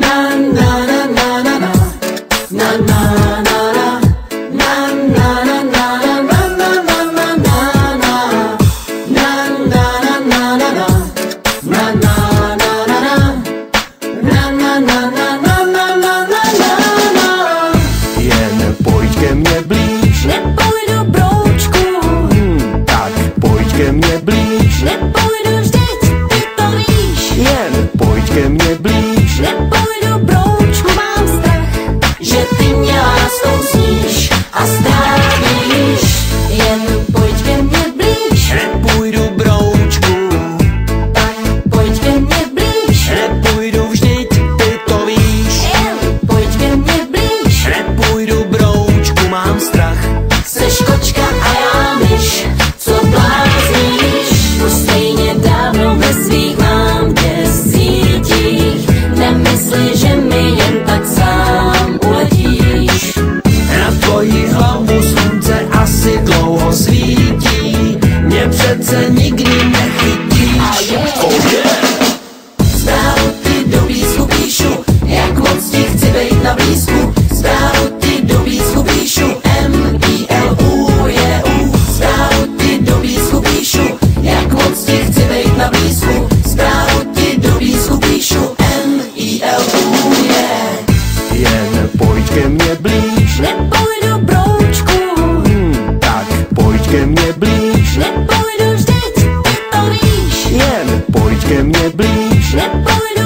na na na na na na na na na na na na na Jen pojď ke mně blíž, nepojdu broučku, tak pojď ke mně blíž, nepojdu vždyť, ty to víš. jen pojď ke mně blíž, Nepojdu broučku, mám strach, že ty mě láskou sníš a strávíš. Jen pojď ke mně blíž, nepůjdu broučku, tak pojď ke mně blíž. nepůjdu vždyť, ty to víš. Jen pojď ke mně blíž, Nepůjdu broučku, mám strach. seš kočka a já myš, co blázníš. Už stejně dávno bez svých mám tě sítích. Nemysli, že mi jen tak sám uletíš. Na tvoji hlavu slunce asi dlouho svítí, mě přece nikdy nechytíš. Oh yeah. Zprávu ty do písku píšu, jak moc ti chci bejt na blízku. Zprávu ty do písku píšu, M-I-L-U-J-U. Zprávu ty do písku píšu, jak moc ti chci bejt na blízku. Zprávu ty do písku píšu, M-I-L-U-J. Jen pojď ke mně blíž, Nepojdu broučku, tak pojď ke mně blíž, nepojdu vždyť, ty to víš. jen pojď ke mně blíž, Nepojdu